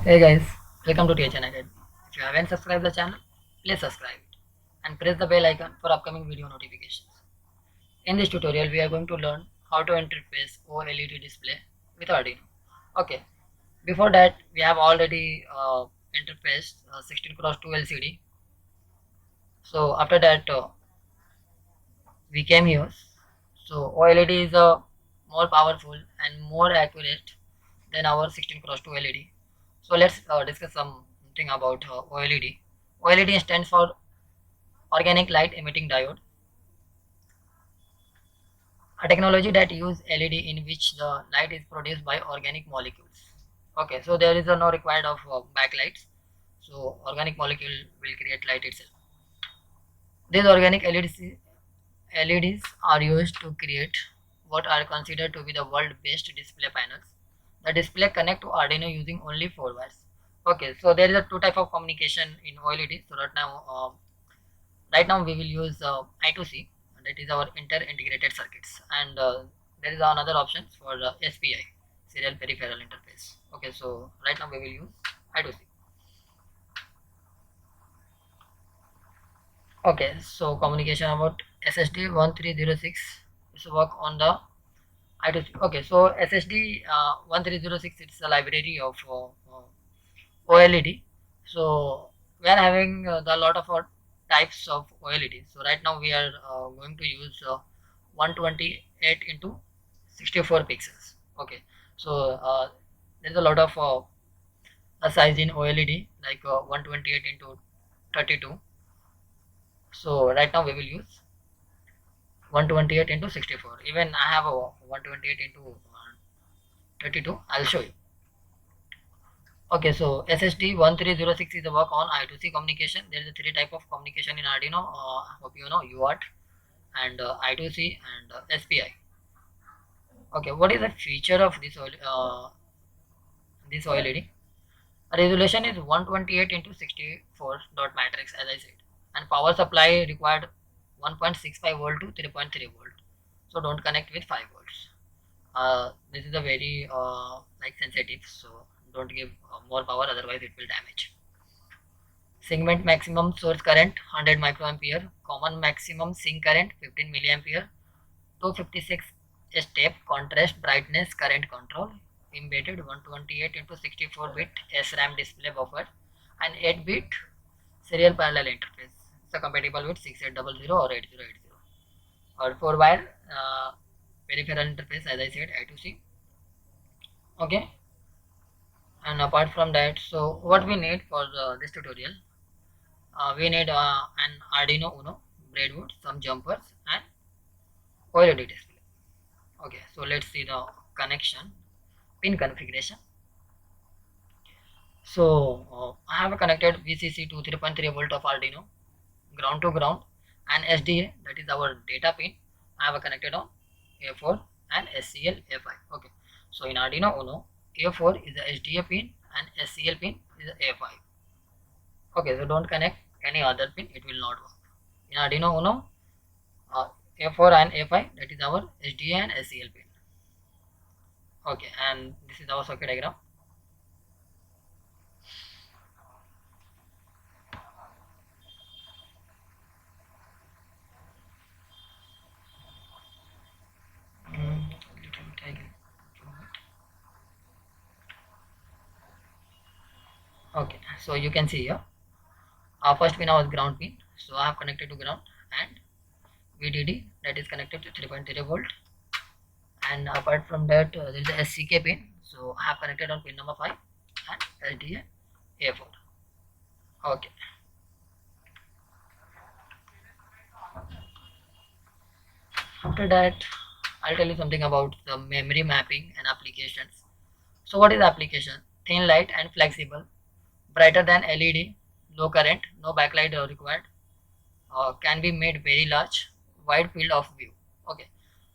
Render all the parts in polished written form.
Hey guys, welcome to THN Academy. If you haven't subscribed the channel, please subscribe it and press the bell icon for upcoming video notifications. In this tutorial, we are going to learn how to interface OLED display with Arduino. Okay, before that, we have already interfaced 16 cross 2 LCD. So after that, we came here. So OLED is more powerful and more accurate than our 16 cross 2 LED. So let's discuss something about OLED. OLED stands for organic light emitting diode, a technology that uses LED in which the light is produced by organic molecules. Okay, so there is no required of backlights. So organic molecule will create light itself. These organic LEDs are used to create what are considered to be the world best display panels. The display connect to Arduino using only 4 wires. Okay, so there is a two type of communication in OLED. So right now we will use I2C, that is our inter integrated circuits, and there is another option for SPI, serial peripheral interface. Okay, so right now we will use I2C. Okay, so communication about SSD 1306 is work on the I2C. Okay, so SSD 1306, it's a library of OLED. So we are having the lot of types of OLED. So right now we are going to use 128 into 64 pixels. Okay, so there's a lot of a size in OLED like 128 into 32. So right now we will use 128 into 64. Even I have a 128 into 32. I'll show you. Okay, so SSD 1306 is a work on I2C communication. There is a three type of communication in Arduino. Hope you know UART and I2C and SPI. Okay, what is the feature of this OLED? Resolution is 128 into 64 dot matrix, as I said, and power supply required 1.65 volt to 3.3 volt. So don't connect with 5 volts. This is a very like sensitive, so don't give more power, otherwise it will damage. Segment maximum source current 100 microampere, common maximum sink current 15 milliampere, 256 step contrast brightness current control, embedded 128 into 64 bit SRAM display buffer, and 8 bit serial parallel interface. So compatible with 6800 or 8080, or 4 wire peripheral interface, as I said, I2C. Okay, and apart from that, so what we need for this tutorial, we need an Arduino Uno, breadboard, some jumpers, and OLED display. Okay, so let's see the connection pin configuration. So I have connected VCC to 3.3 volt of Arduino, ground to ground, and SDA, that is our data pin, I have connected on A4 and SCL A5. Okay, so in Arduino Uno, A4 is the SDA pin and SCL pin is the A5. Okay, so don't connect any other pin, it will not work. In Arduino Uno, A4 and A5, that is our SDA and SCL pin. Okay, and this is our circuit diagram. Little bit I can zoom it. Okay, so you can see here, our first pin was ground pin, so I have connected to ground, and VDD, that is connected to 3.3 volt, and apart from that there is a SCK pin, so I have connected on pin number 5 and SDA A4. Okay, after that I'll tell you something about the memory mapping and applications. So what is application? Thin light and flexible, brighter than LED, low current, no backlight required, can be made very large, wide field of view. Okay,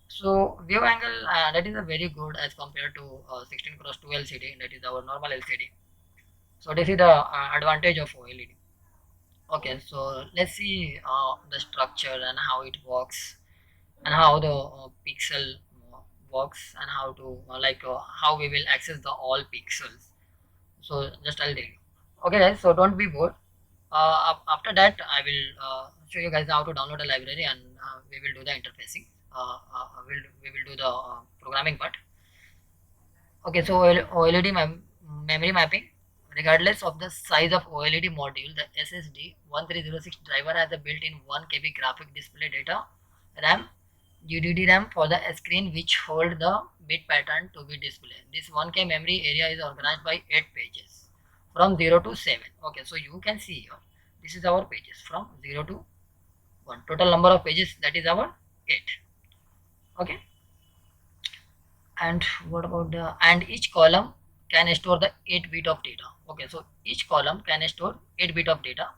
so view angle, that is a very good as compared to 16 cross 2 LCD, that is our normal LCD. So this is the advantage of OLED. Okay, so let's see the structure and how it works, and how the pixel works, and how to how we will access the all pixels. So just I'll tell you. Okay guys, so don't be bored. After that I will show you guys how to download a library, and we will do the interfacing. We will do the programming part. Okay, so OLED memory mapping. Regardless of the size of OLED module, the SSD 1306 driver has a built-in 1 KB graphic display data RAM, UDD RAM for the screen which hold the bit pattern to be displayed. This 1K memory area is organized by 8 pages from 0 to 7. Okay, so you can see here, this is our pages from 0 to 1. Total number of pages, that is our 8. Okay. And what about the, and each column can store the 8 bit of data. Okay, so each column can store 8 bit of data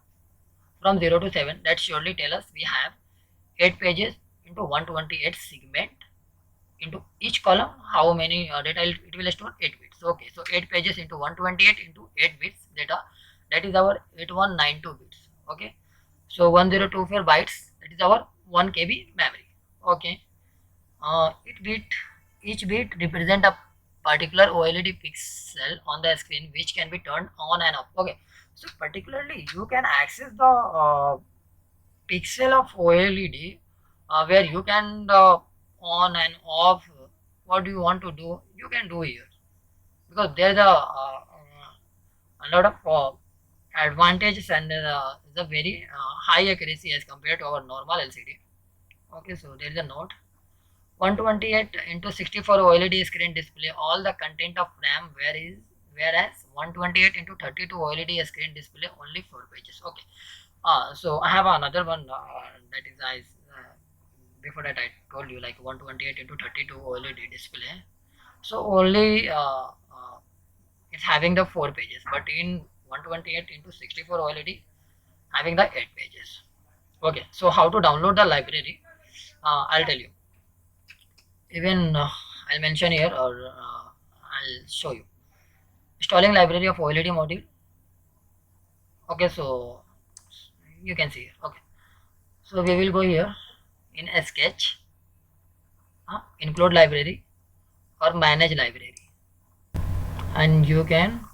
from 0 to 7. That surely tell us we have 8 pages into 128 segment. Into each column how many data it will store? 8 bits. Okay, so 8 pages into 128 into 8 bits data, that is our 8192 bits. Okay, so 1024 bytes, that is our 1 KB memory. Okay, each bit represent a particular OLED pixel on the screen which can be turned on and off. Okay, so particularly you can access the pixel of OLED where you can on and off. What do you want to do? You can do here, because there's a lot of advantages, and the very high accuracy as compared to our normal LCD. Okay, so there is a note. 128 into 64 OLED screen display all the content of RAM, whereas 128 into 32 OLED screen display only 4 pages. Okay. So I have another one that is before that I told you, like 128 into 32 OLED display. So only it's having the 4 pages, but in 128 into 64 OLED having the 8 pages. Okay. So how to download the library? I'll tell you. Even I'll mention here, or I'll show you. Installing library of OLED module. Okay, so you can see here. Okay, so we will go here in a sketch, include library or manage library, and you can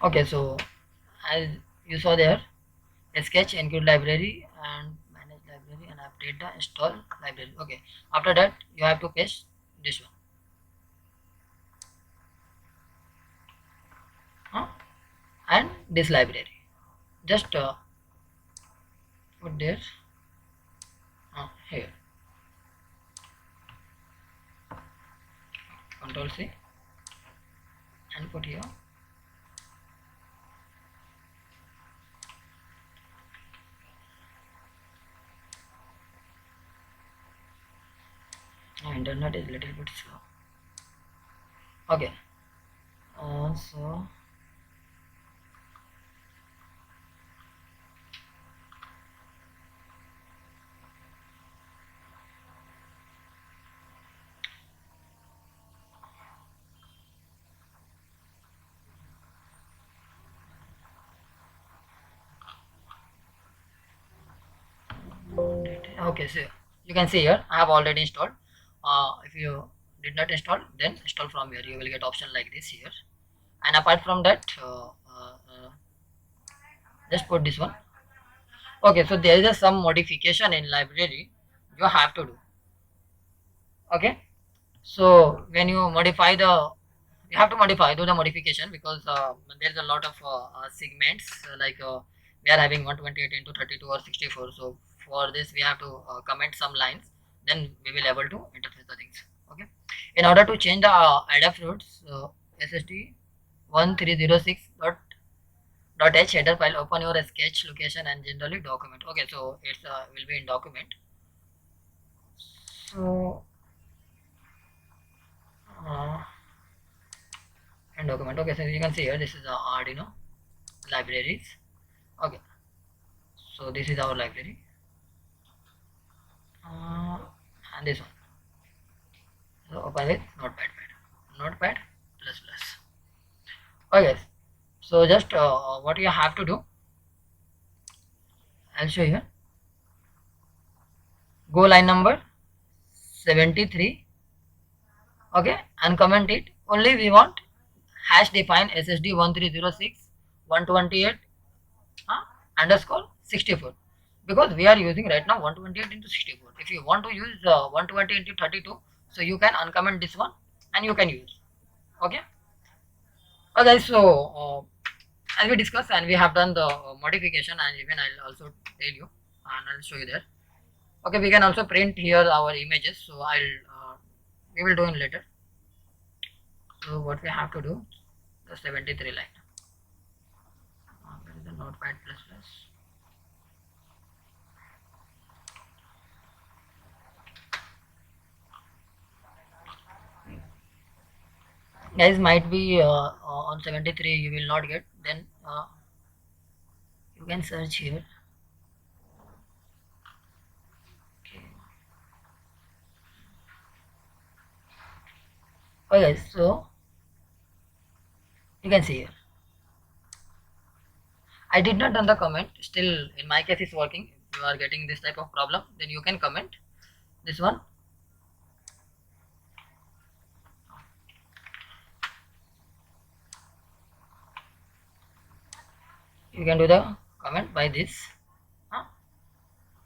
okay, so as you saw there, a sketch, include library and manage library, and update the install library. Okay, after that you have to paste this one, and this library. Just put there here, Control C, and put here. Internet is little bit slow. Okay, so okay, so you can see here I have already installed. If you did not install, then install from here. You will get option like this here, and apart from that just put this one. Okay, so there is some modification in library you have to do. Okay, so when you modify the, you have to do the modification, because there's a lot of segments, like we are having 128 into 32 or 64. So for this we have to comment some lines, then we will able to interface the things. Okay, in order to change the Adafruit's SSD 1306 dot h header file, open your sketch location and generally document. Okay, so it's will be in document. So in document. Okay, so you can see here, this is the Arduino libraries. Okay, so this is our library, and this one. So open with notepad plus plus. Okay, so just what you have to do, I'll show you. go line number 73, okay, and comment it. Only we want hash define SSD 1306 128 underscore 64, because we are using right now 128 into 64. If you want to use 120 into 32, so you can uncomment this one and you can use. Okay. Okay, so as we discussed and we have done the modification, and even I'll also tell you and I'll show you there. Okay, we can also print here our images, so we will do in later. So what we have to do, the 73 line. Where is the notepad plus plus? Guys, might be on 73 you will not get, then you can search here. Okay. Okay, so you can see here. I did not done the comment. Still, in my case, it's working. If you are getting this type of problem, then you can comment this one. You can do the comment by this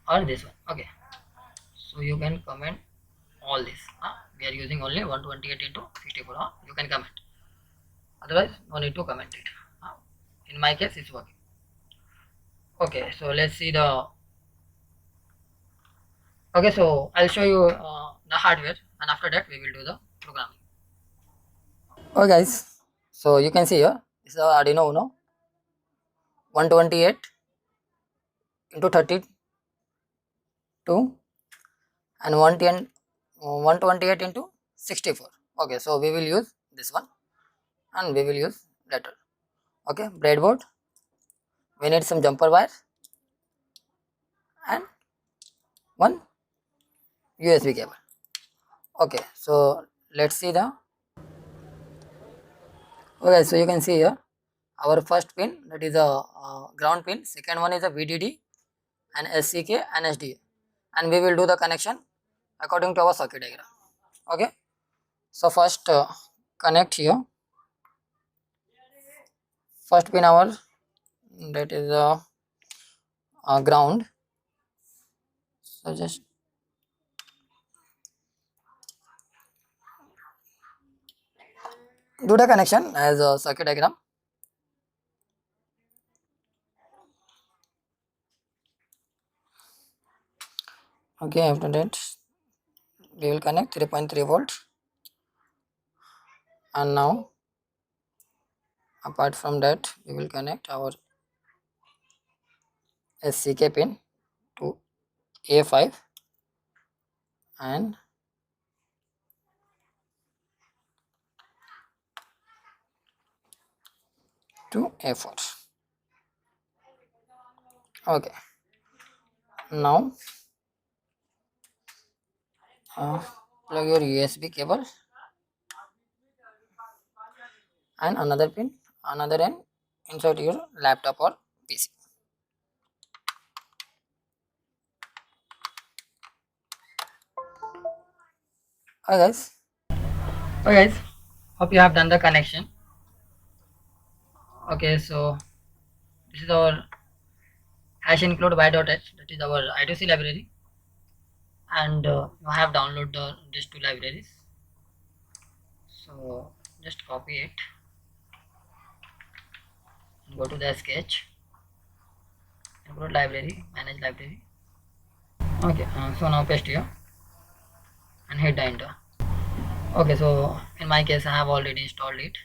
or this one. Okay. So you can comment all this. We are using only 128 into 64. You can comment. Otherwise, no need to comment it. In my case, it's working. Okay. So let's see the. Okay. So I'll show you the hardware, and after that we will do the programming. Okay, guys. So you can see here. This is the Arduino Uno. 128 into 32 and 128 into 64. Okay, so we will use this one and we will use later. Okay, breadboard, we need some jumper wire and one USB cable. Okay, so let's see the. Okay, so you can see here our first pin, that is a ground pin, second one is a VDD and SCK and SDA, and we will do the connection according to our circuit diagram. Okay, so first connect here. First pin our, that is ground. So just do the connection as a circuit diagram. Okay, after that we will connect 3.3 volt, and now apart from that we will connect our SCK pin to A5 and to A4. Okay, now plug your USB cable and another pin, another end, insert your laptop or PC. Hi guys. Hi guys, hope you have done the connection. Okay, so this is our hash include y.h, that is our I2C library, and you have downloaded these two libraries. So just copy it and go to the sketch and go to library, manage library. Okay, so now paste here and hit the enter. Okay, so in my case I have already installed it.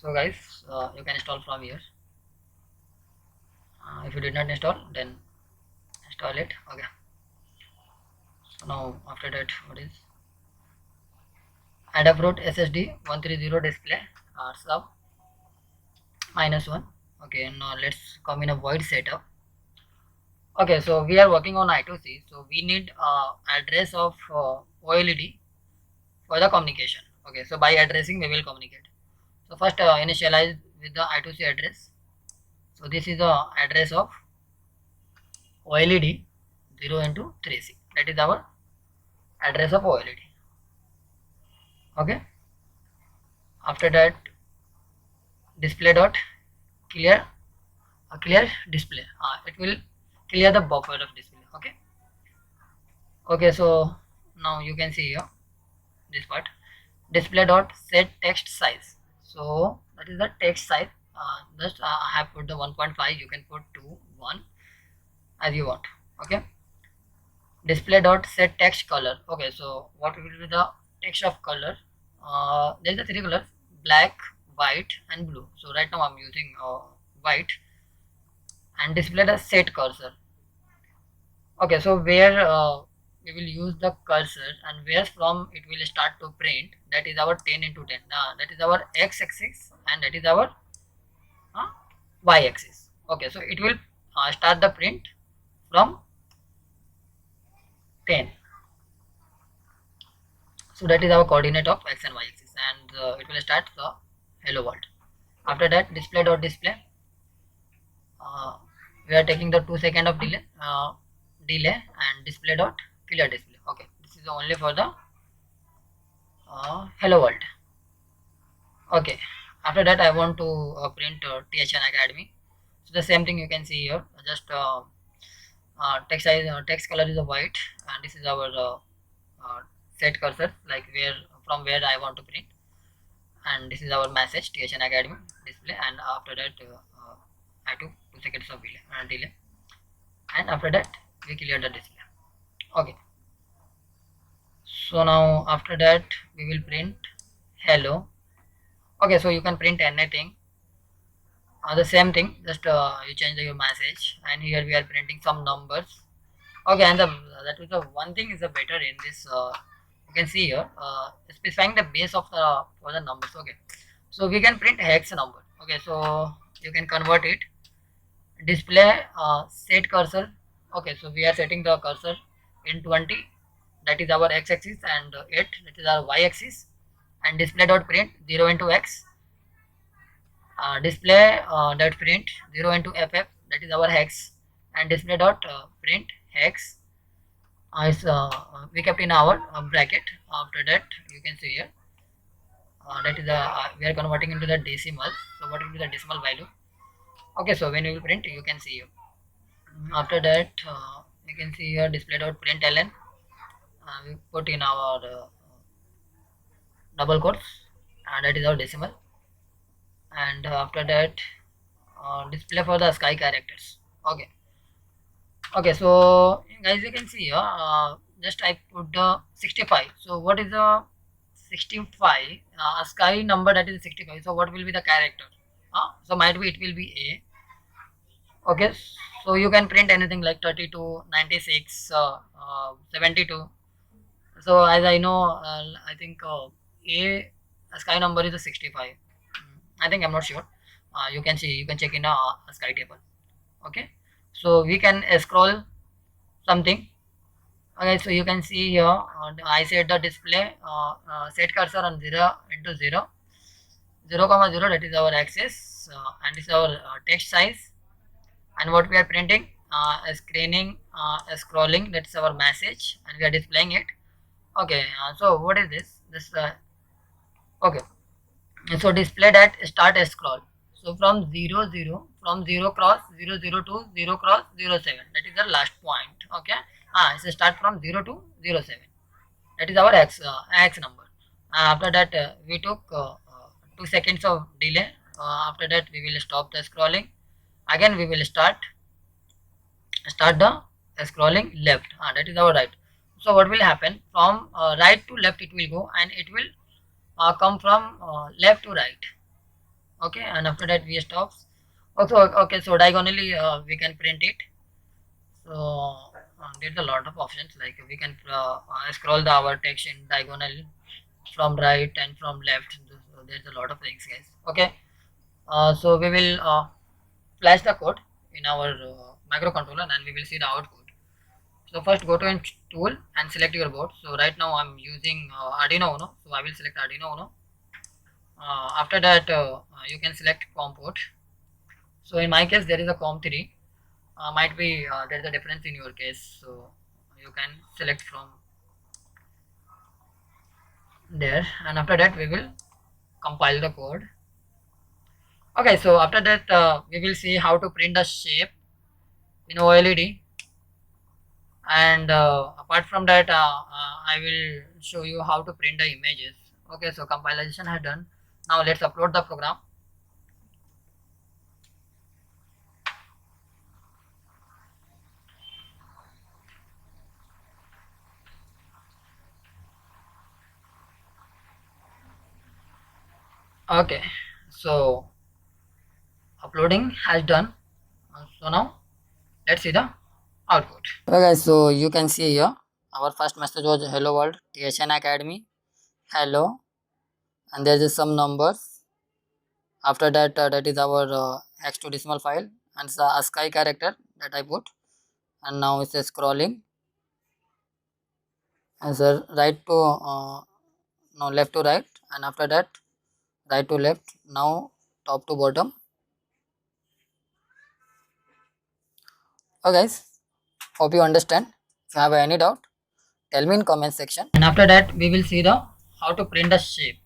So guys, you can install from here. If you did not install, then install it. Okay, so now after that, what is Adafruit SSD 130 display sub -1. Okay, now let's come in a void setup. Okay, so we are working on I2C, so we need address of OLED for the communication. Okay, so by addressing we will communicate. So first initialize with the I2C address. So this is the address of OLED 0 into 3C. That is our address of OLED. Okay. After that, display dot clear clear display. It will clear the buffer of display. Okay. Okay. So now you can see here this part. Display dot set text size. So that is the text size. Just I have put the 1.5. You can put 2, 1 as you want. Okay. Display dot set text color. Okay. So what will be the text of color? There's the three colors: black, white, and blue. So right now I'm using white, and display the set cursor. Okay. So where we will use the cursor, and where from it will start to print, that is our 10 into 10. That is our x-axis, and that is our y-axis. Okay, so it will start the print from 10. So that is our coordinate of x and y-axis, and it will start the hello world. After that, display dot display. We are taking the 2 second of delay and display dot clear display. Okay, this is only for the hello world. Okay, after that I want to print THN Academy. So the same thing you can see here. Just text size, text color is a white, and this is our set cursor, like where from where I want to print, and this is our message THN Academy display. And after that I took 2 seconds of delay, and after that we clear the display. Okay, so now after that we will print hello. Okay, so you can print anything. The same thing, just you change your message, and here we are printing some numbers. Okay, and that is the one thing is the better in this. You can see here specifying the base of the for the numbers. Okay, so we can print hex number. Okay, so you can convert it. Display set cursor. Okay, so we are setting the cursor in 20. That is our x-axis, and 8, that is our y-axis, and display dot print 0 into x. Display dot print 0 into ff, that is our hex, and display dot print hex is we kept in our bracket. After that you can see here that is the we are converting into the decimal. So what will be the decimal value? Okay, so when you will print, you can see here. After that you can see here display dot print ln. We put in our double quotes, and that is our decimal. And after that display for the sky characters. Okay. Okay, so guys, you can see here just I put the 65. So what is the 65? Sky number, that is 65. So what will be the character? So might be it will be A. Okay, so you can print anything like 32, 96, 72. So as I know, I think a sky number is a 65. I think I'm not sure. You can see, you can check in a sky table. Okay, so we can scroll something. Okay, so you can see here I set the display set cursor on 0 into 0, 0 comma 0, that is our axis, and this is our text size, and what we are printing screening scrolling, that's our message, and we are displaying it. Okay, so what is this okay, so display that start a scroll. So from 0 0, from 0 cross 0 0 to 0 cross 0 7, that is the last point. Okay, so start from 0 to 0 7, that is our x number. After that we took 2 seconds of delay. After that we will stop the scrolling. Again we will start the scrolling left. That is our right. So what will happen, from right to left it will go, and it will come from left to right. Okay, and after that we stops. Also, okay, so diagonally we can print it. So there's a lot of options, like we can scroll our text in diagonal from right and from left. So there's a lot of things, guys. Okay, so we will flash the code in our microcontroller, and we will see the output. So first go to tool and select your board. So right now I'm using Arduino Uno, so I will select Arduino Uno. After that you can select COM port. So in my case there is a COM3. Might be there's a difference in your case, so you can select from there, and after that we will compile the code. Okay, so after that we will see how to print the shape in OLED, and apart from that I will show you how to print the images. Okay, so compilation has done. Now let's upload the program. Okay, so uploading has done. So now let's see the output. Okay guys, so you can see here our first message was hello world TSN Academy, hello, and there is some numbers. After that that is our hexadecimal file and the ASCII character that I put, and now it's scrolling and right to no, left to right, and after that right to left, now top to bottom. Okay guys, hope you understand. If you have any doubt, tell me in comment section, and after that we will see the how to print the shape.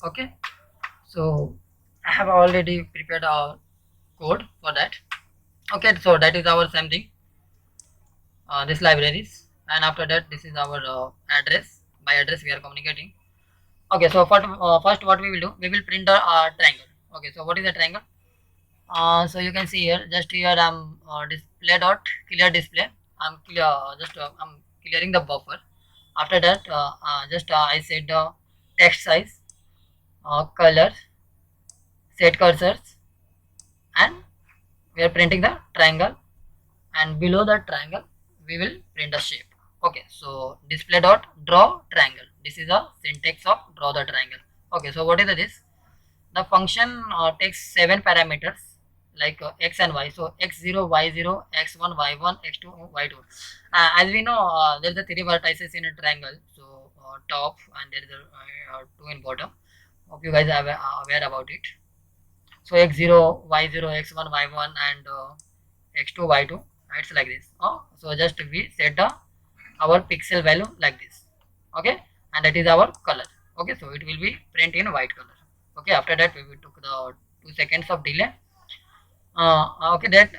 Okay, so I have already prepared a code for that. Okay, so that is our same thing, this libraries, and after that this is our address. By address we are communicating. Okay, so first what we will do, we will print the triangle. Okay, so what is a triangle? So you can see here, just here I'm display dot clear display. I'm clear, I'm clearing the buffer. After that just I set the text size, color, set cursors, and we are printing the triangle, and below the triangle we will print the shape. Okay, so display dot draw triangle, this is the syntax of draw the triangle. Okay, so what is this? The function takes 7 parameters like x and y. So x0, y0, x1, y1, x2, y2. As we know, there is a 3 vertices in a triangle. So top, and there is a 2 in bottom. Hope you guys are aware about it. So x0, y0, x1, y1, and x2, y2. It's like this. So just we set the our pixel value like this. Okay, and that is our color. Okay, so it will be print in white color. Okay, after that we will took the 2 seconds of delay. Okay, that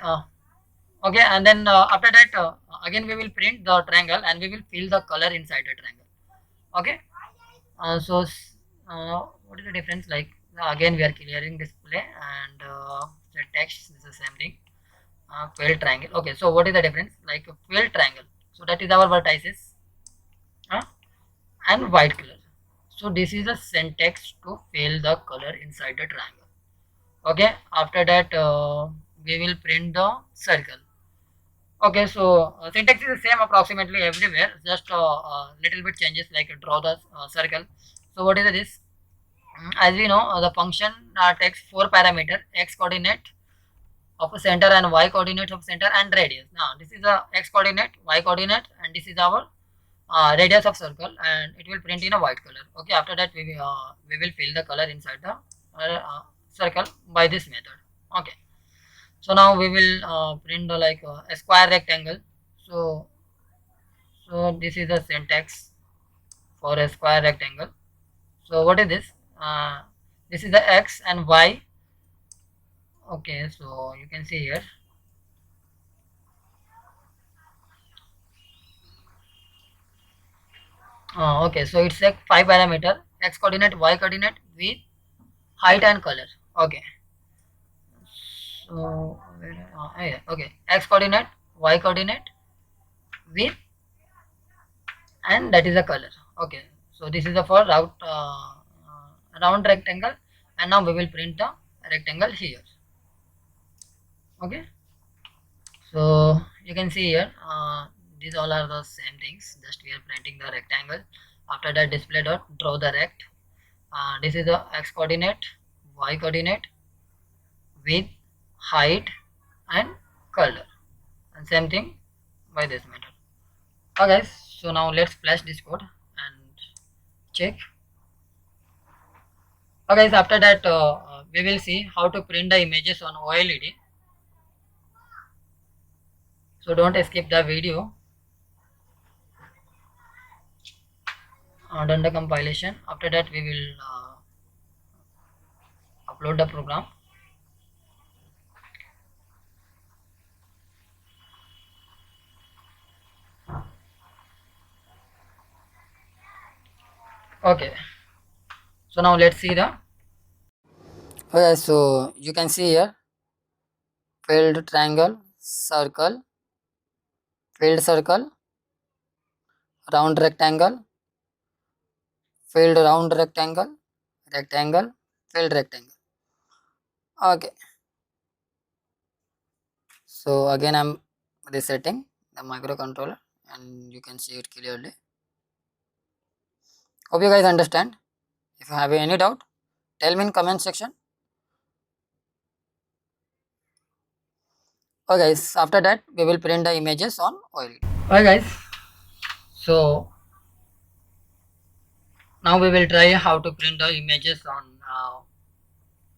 okay, and then after that again we will print the triangle, and we will fill the color inside the triangle. Okay, what is the difference? Like again we are clearing display, and the text is the same thing. Fill triangle. Okay, so what is the difference? Like fill triangle. So that is our vertices, and white color. So this is a syntax to fill the color inside the triangle. Okay, after that we will print the circle. Okay, so syntax is the same approximately everywhere, just little bit changes like draw the circle. So what is this? As we know, the function takes 4 parameter, x coordinate of a center and y coordinate of center and radius. Now this is the x coordinate, y coordinate, and this is our radius of circle, and it will print in a white color. Okay, after that we will fill the color inside the circle by this method. Okay, so now we will print the like a square rectangle. So this is the syntax for a square rectangle. So what is this? This is the x and y. Okay, so you can see here. Okay, so it's like 5 parameter, x coordinate, y coordinate with height and color. Okay, so yeah, okay, x coordinate, y coordinate with, and that is the color. Okay, so this is the for round rectangle, and now we will print the rectangle here. Okay, so you can see here these all are the same things, just we are printing the rectangle. After that display dot draw the rect, this is the x coordinate, y coordinate with height and color, and same thing by this method. Okay guys, so now let's flash this code and check. Okay guys, after that we will see how to print the images on OLED. So don't skip the video. Done the compilation. After that we will upload the program. Okay, so now let's see the. Okay, so you can see here filled triangle, circle, filled circle, round rectangle, filled round rectangle, rectangle, filled rectangle. Okay, so again I'm resetting the microcontroller and you can see it clearly. Hope you guys understand. If you have any doubt, tell me in comment section. Okay guys, after that we will print the images on OLED. Okay guys, so now we will try how to print the images on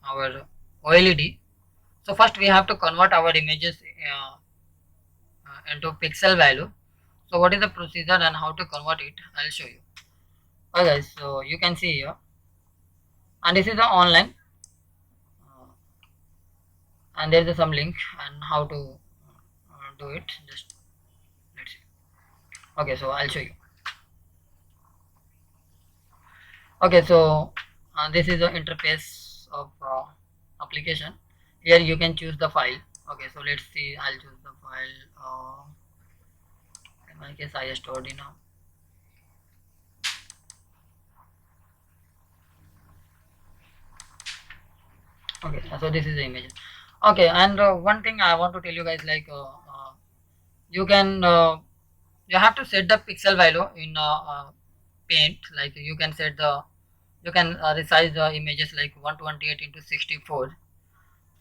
our OLED. So first we have to convert our images into pixel value. So what is the procedure and how to convert it, I'll show you. Okay guys, so you can see here, and this is the online and there is some link and how to do it. Just let's see. Okay, so I'll show you. Okay, so this is the interface of application. Here you can choose the file. Okay, so let's see, I'll choose the file. In my case I stored in a. Okay, so this is the image. Okay, and one thing I want to tell you guys, like you can you have to set the pixel value in paint. Like you can set the, you can resize the images like 128 into 64,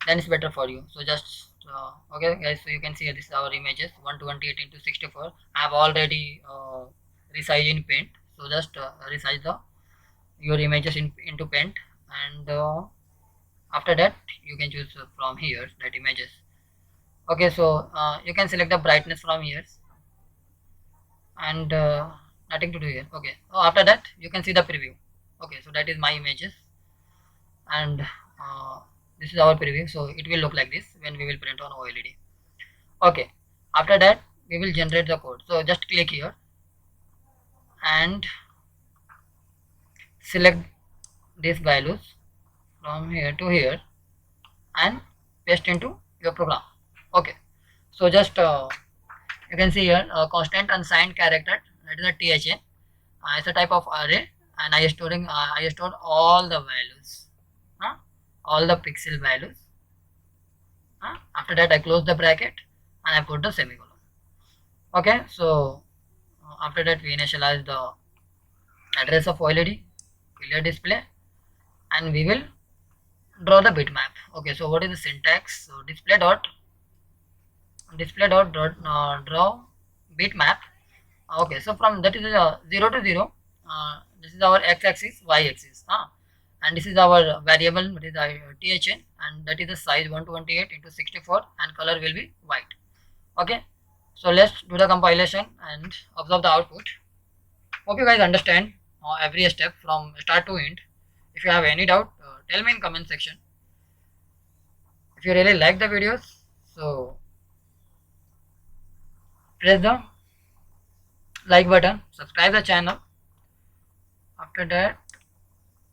then it's better for you. So just okay guys, so you can see this is our images 128 into 64. I have already resized in paint, so just resize the your images into paint, and after that you can choose from here that images. Okay, so you can select the brightness from here and nothing to do here. Okay, so after that you can see the preview. Okay, so that is my images and this is our preview, so it will look like this when we will print on OLED. Okay, after that we will generate the code. So just click here and select these values from here to here and paste into your program. Okay, so just you can see here constant unsigned character, that is a THN. It's a type of array and I stored all the values, all the pixel values. After that I close the bracket and I put the semicolon. Okay, so after that we initialize the address of OLED, clear display, and we will draw the bitmap. Okay, so what is the syntax? So display dot draw bitmap. Okay, so from that is 0 to 0, this is our x-axis, y-axis, and this is our variable, that is THN, and that is the size 128 into 64 and color will be white. Okay, so let's do the compilation and observe the output. Hope you guys understand every step from start to end. If you have any doubt, tell me in comment section. If you really like the videos, so press the like button, subscribe the channel. After that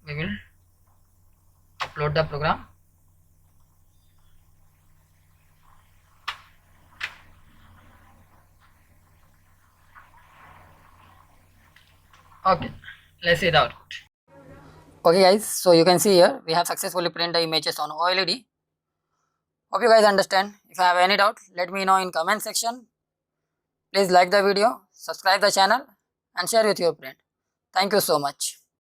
we will upload the program. Okay, let's see the output. Okay guys, so you can see here we have successfully printed the images on OLED. Hope you guys understand. If you have any doubt, let me know in comment section. Please like the video, subscribe the channel and share with your friend. Thank you so much.